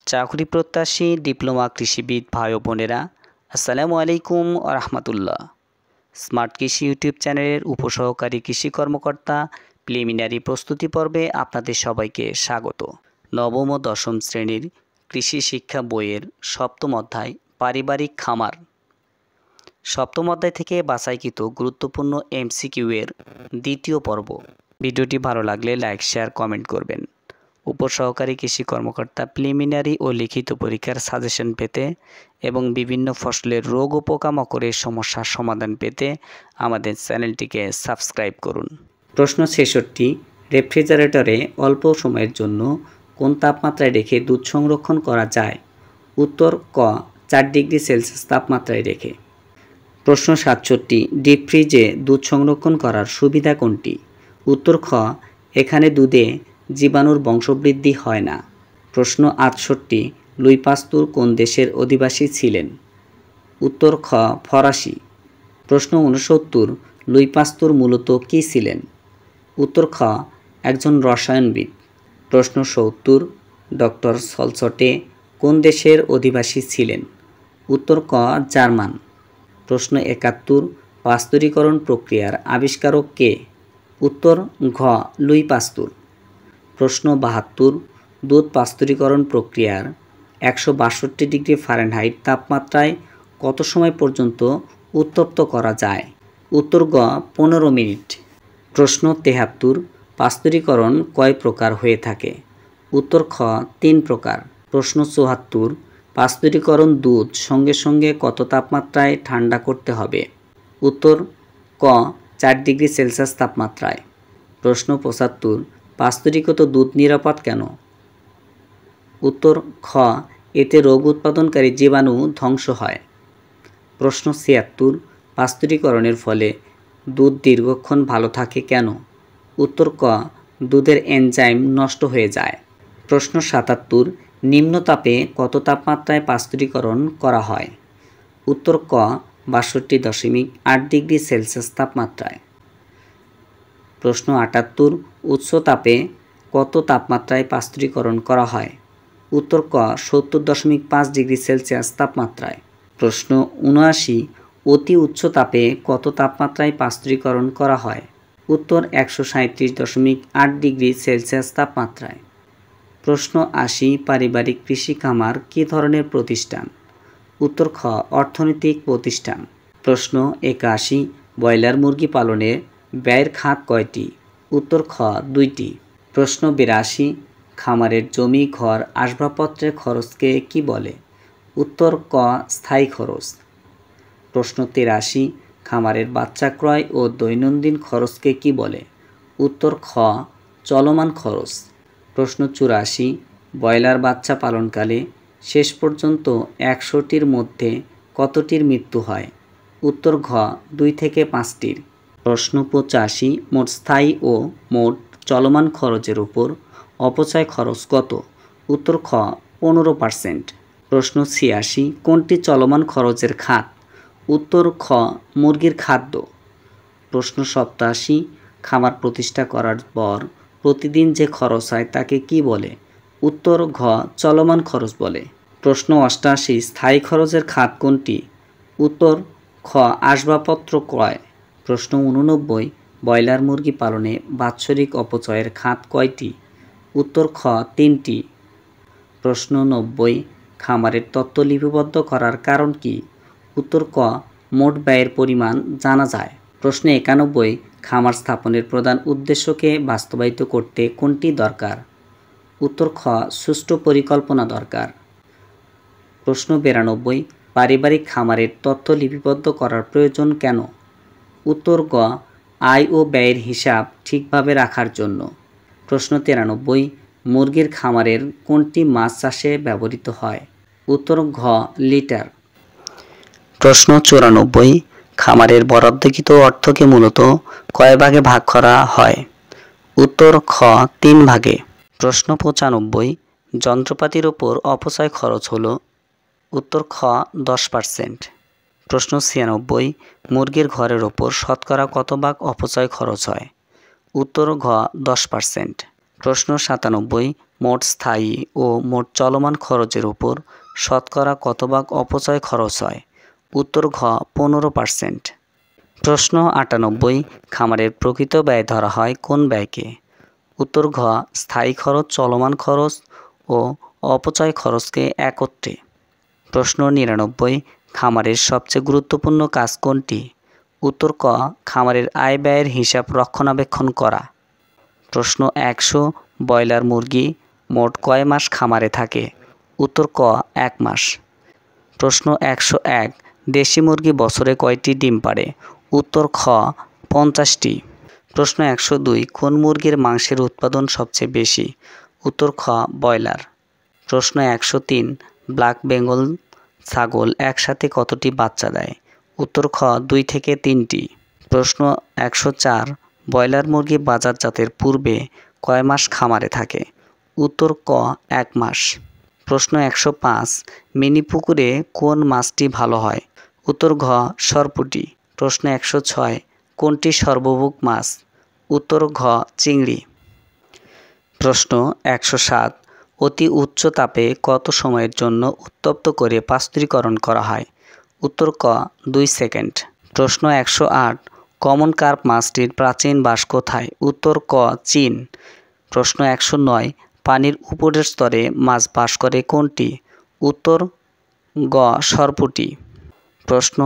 চাকরি প্রত্যাশী ডিপ্লোমা কৃষিবিদ ভাই ও বোনেরা, আসসালামু আলাইকুম ওয়া রাহমাতুল্লাহ। স্মার্ট কৃষি ইউটিউব চ্যানেলের উপসহকারী কৃষি কর্মকর্তা প্রিলিমিনারি প্রস্তুতি পর্বে আপনাদের সবাইকে স্বাগত। নবম ও দশম শ্রেণীর কৃষি শিক্ষা বইয়ের সপ্তম অধ্যায় পারিবারিক খামার, সপ্তম অধ্যায় থেকে বাছাইকৃত গুরুত্বপূর্ণ এমসিকিউ এর দ্বিতীয় পর্ব। ভিডিওটি ভালো লাগলে লাইক, শেয়ার, কমেন্ট করবেন। উপসহকারী কৃষি কর্মকর্তা প্রিলিমিনারি ও লিখিত পরীক্ষার সাজেশন পেতে এবং বিভিন্ন ফসলের রোগ ও পোকামাকড়ের সমস্যার সমাধান পেতে আমাদের চ্যানেলটিকে সাবস্ক্রাইব করুন। প্রশ্ন ৬৬। রেফ্রিজারেটরে অল্প সময়ের জন্য কোন তাপমাত্রায় রেখে দুধ সংরক্ষণ করা যায়? উত্তর ক, ৪ ডিগ্রি সেলসিয়াস তাপমাত্রায় রেখে। প্রশ্ন ৬৭। ডিপ ফ্রিজে দুধ সংরক্ষণ করার সুবিধা কোনটি? উত্তর খ, এখানে দুধে জীবাণুর বংশবৃদ্ধি হয় না। প্রশ্ন ৬৮। লুই পাস্তুর কোন দেশের অধিবাসী ছিলেন? উত্তর খ, ফরাসি। প্রশ্ন ৬৯। লুই পাস্তুর মূলত কী ছিলেন? উত্তর খ, একজন রসায়নবিদ। প্রশ্ন ৭০। ডক্টর সলসটে কোন দেশের অধিবাসী ছিলেন? উত্তর ক, জার্মান। প্রশ্ন ৭১। পাস্তুরিকরণ প্রক্রিয়ার আবিষ্কারক কে? উত্তর ঘ, লুই পাস্তুর। প্রশ্ন ৭২। দুধ পাস্তুরিকরণ প্রক্রিয়ার ১৬২ ডিগ্রি ফারেনহাইট তাপমাত্রায় কত সময় পর্যন্ত উত্তপ্ত করা যায়? উত্তর গ, ১৫ মিনিট। প্রশ্ন ৭৩। পাস্তুরিকরণ কয় প্রকার হয়ে থাকে? উত্তর খ, ৩ প্রকার। প্রশ্ন ৭৪। পাস্তুরিকরণ দুধ সঙ্গে সঙ্গে কত তাপমাত্রায় ঠান্ডা করতে হবে? উত্তর ক, ৪ ডিগ্রি সেলসিয়াস তাপমাত্রায়। প্রশ্ন ৭৫। পাস্তুরিকৃত দুধ নিরাপদ কেন? উত্তর খ, এতে রোগ উৎপাদনকারী জীবাণু ধ্বংস হয়। প্রশ্ন ৭৬। পাস্তুরিকরণের ফলে দুধ দীর্ঘক্ষণ ভালো থাকে কেন? উত্তর ক, দুধের এনজাইম নষ্ট হয়ে যায়। প্রশ্ন ৭৭। নিম্ন তাপে কত তাপমাত্রায় পাস্তুরিকরণ করা হয়? উত্তর ক, ৬২.৮ ডিগ্রি সেলসিয়াস তাপমাত্রায়। প্রশ্ন ৭৮। উচ্চ তাপে কত তাপমাত্রায় পাস্তুরিকরণ করা হয়? উত্তর ক, ৭০.৫ ডিগ্রি সেলসিয়াস তাপমাত্রায়। প্রশ্ন ৭৯। অতি উচ্চ তাপে কত তাপমাত্রায় পাস্তুরিকরণ করা হয়? উত্তর ১৩৭.৮ ডিগ্রি সেলসিয়াস তাপমাত্রায়। প্রশ্ন ৮০। পারিবারিক কৃষি খামার কী ধরনের প্রতিষ্ঠান? উত্তর খ, অর্থনৈতিক প্রতিষ্ঠান। প্রশ্ন ৮১। ব্রয়লার মুরগি পালনে ব্যয়ের খাত কয়টি? উত্তর খ, ২টি। প্রশ্ন ৮২। খামারের জমি, ঘর, আসবাবপত্রের খরচকে কি বলে? উত্তর ক, স্থায়ী খরচ। প্রশ্ন ৮৩। খামারের বাচ্চা ক্রয় ও দৈনন্দিন খরচকে কি বলে? উত্তর খ, চলমান খরচ। প্রশ্ন ৮৪। ব্রয়লার বাচ্চা পালনকালে শেষ পর্যন্ত ১০০টির মধ্যে কতটির মৃত্যু হয়? উত্তর ঘ, ২ থেকে ৫টির। প্রশ্ন ৮৫। মোট স্থায়ী ও মোট চলমান খরচের উপর অপচয় খরচ কত? উত্তর খ, ১৫%। প্রশ্ন ৮৬। কোনটি চলমান খরচের খাত? উত্তর খ, মুরগির খাদ্য। প্রশ্ন ৮৭। খামার প্রতিষ্ঠা করার পর প্রতিদিন যে খরচ হয় তাকে কি বলে? উত্তর ঘ, চলমান খরচ বলে। প্রশ্ন ৮৮। স্থায়ী খরচের খাত কোনটি? উত্তর খ, আসবাবপত্র ক্রয়। প্রশ্ন ৮৯। ব্রয়লার মুরগি পালনে বাৎসরিক অপচয়ের খাত কয়টি? উত্তর খ, ৩টি। প্রশ্ন ৯০। খামারের তথ্য লিপিবদ্ধ করার কারণ কি? উত্তর ক, মোট ব্যয়ের পরিমাণ জানা যায়। প্রশ্ন ৯১। খামার স্থাপনের প্রধান উদ্দেশ্যকে বাস্তবায়িত করতে কোনটি দরকার? উত্তর খ, সুষ্ঠু পরিকল্পনা দরকার। প্রশ্ন ৯২। পারিবারিক খামারের তথ্য লিপিবদ্ধ করার প্রয়োজন কেন? উত্তর গ, আয় ও ব্যয়ের হিসাব ঠিকভাবে রাখার জন্য। প্রশ্ন ৯৩। মুরগির খামারের কোনটি মাছ চাষে ব্যবহৃত হয়? উত্তর ঘ, লিটার। প্রশ্ন ৯৪। খামারের বরাদ্দকৃত অর্থকে মূলত কয় ভাগে ভাগ করা হয়? উত্তর খ, ৩ ভাগে। প্রশ্ন ৯৫। যন্ত্রপাতির ওপর অপচয় খরচ হলো? উত্তর খ, ১০%। প্রশ্ন ৯৬। মুরগির ঘরের ওপর শতকরা কত ভাগ অপচয় খরচ হয়? উত্তর ঘ, ১০%। প্রশ্ন ৯৭। মোট স্থায়ী ও মোট চলমান খরচের উপর শতকরা কত ভাগ অপচয় খরচ হয়? উত্তর ঘ 15%। প্রশ্ন 98, খামারের প্রকৃত ব্যয় ধরা হয় কোন ব্যয়কে? উত্তর ঘ স্থায়ী খরচ, চলমান খরচ ও অপচয় খরচকে একত্রে। প্রশ্ন 99, খামারের সবচেয়ে গুরুত্বপূর্ণ কাজ কোনটি? উত্তর ক খামারের আয় ব্যয়ের হিসাব রক্ষণাবেক্ষণ করা। প্রশ্ন 100, ব্রয়লার মুরগি মোট কয় মাস খামারে থাকে? উত্তর ক 1 মাস। প্রশ্ন 101, দেশি মুরগি বছরে কয়টি ডিম পাড়ে? উত্তর খ 50টি। প্রশ্ন 102, কোন মুরগির মাংসের উৎপাদন সবচেয়ে বেশি? উত্তর খ ব্রয়লার। প্রশ্ন 103, ব্ল্যাক বেঙ্গল ছাগল একসাথে কতটি বাচ্চা দেয়? উত্তর খ 2 থেকে 3টি। প্রশ্ন 104, ব্রয়লার মুরগি বাজারজাতের পূর্বে কয় মাস খামারে থাকে? উত্তর ক 1 মাস। প্রশ্ন 105, মিনি পুকুরে কোন মাছটি ভালো হয়? উত্তর ঘ সরপুঁটি। প্রশ্ন 106, কোনটি সর্বভোগ মাছ? উত্তর ঘ চিংড়ি। প্রশ্ন 107, অতি উচ্চ তাপে কত সময়ের জন্য উত্তপ্ত করে পাস্তুরিকরণ করা হয়? উত্তর ক 2 সেকেন্ড। প্রশ্ন 108, কমন কার্প মাছটির প্রাচীন বাস কোথায়? উত্তর ক চীন। প্রশ্ন 109, পানির উপরের স্তরে মাছ বাস করে কোনটি? উত্তর গ সরপুঁটি। প্রশ্ন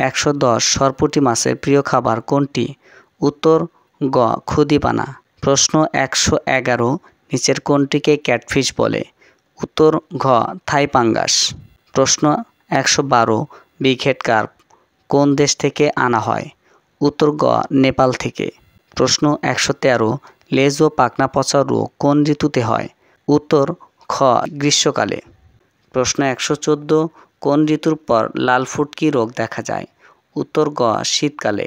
110, সরপুঁটি মাছের প্রিয় খাবার কোনটি? উত্তর গ খুদিপানা। প্রশ্ন 111, নিচের কোনটিকে ক্যাটফিশ বলে? উত্তর ঘ থাই পাঙ্গাস। প্রশ্ন 112, বিগ-হেড কার্প কোন দেশ থেকে আনা হয়? উত্তর গ নেপাল থেকে। প্রশ্ন 113, লেজ ও পাখনা পচা রোগ কোন ঋতুতে হয়? উত্তর খ গ্রীষ্মকালে। প্রশ্ন 114, কোন ঋতুর পর লাল ফুটকি রোগ দেখা যায়? উত্তর গ শীতকালে।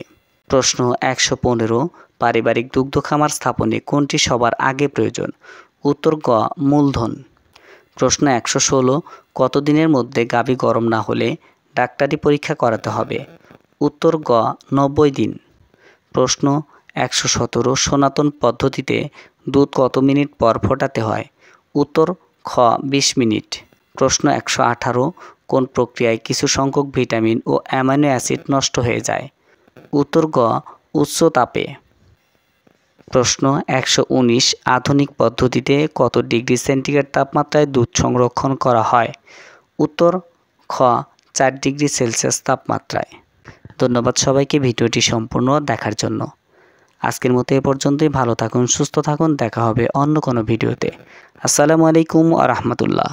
প্রশ্ন 115, পারিবারিক দুগ্ধ খামার স্থাপনে কোনটি সবার আগে প্রয়োজন? উত্তর গ মূলধন। প্রশ্ন 116, কতদিনের মধ্যে গাভী গরম না হলে ডাক্তারি পরীক্ষা করাতে হবে? উত্তর গ 90 দিন। প্রশ্ন 117, সনাতন পদ্ধতিতে দুধ কত মিনিট পর ফোটাতে হয়? উত্তর খ 20 মিনিট। প্রশ্ন 118, কোন প্রক্রিয়ায় কিছু সংখ্যক ভিটামিন ও অ্যামাইনো অ্যাসিড নষ্ট হয়ে যায়? উত্তর গ উচ্চ তাপে। প্রশ্ন 119, আধুনিক পদ্ধতিতে কত ডিগ্রি সেন্টিগ্রেড তাপমাত্রায় দুধ সংরক্ষণ করা হয়? উত্তর খ 4 ডিগ্রি সেলসিয়াস তাপমাত্রায়। ধন্যবাদ সবাইকে ভিডিওটি সম্পূর্ণ দেখার জন্য। আজকের মতো এ পর্যন্তই। ভালো থাকুন, সুস্থ থাকুন, দেখা হবে অন্য কোনো ভিডিওতে। আসসালামু আলাইকুম ওয়া রাহমাতুল্লাহ।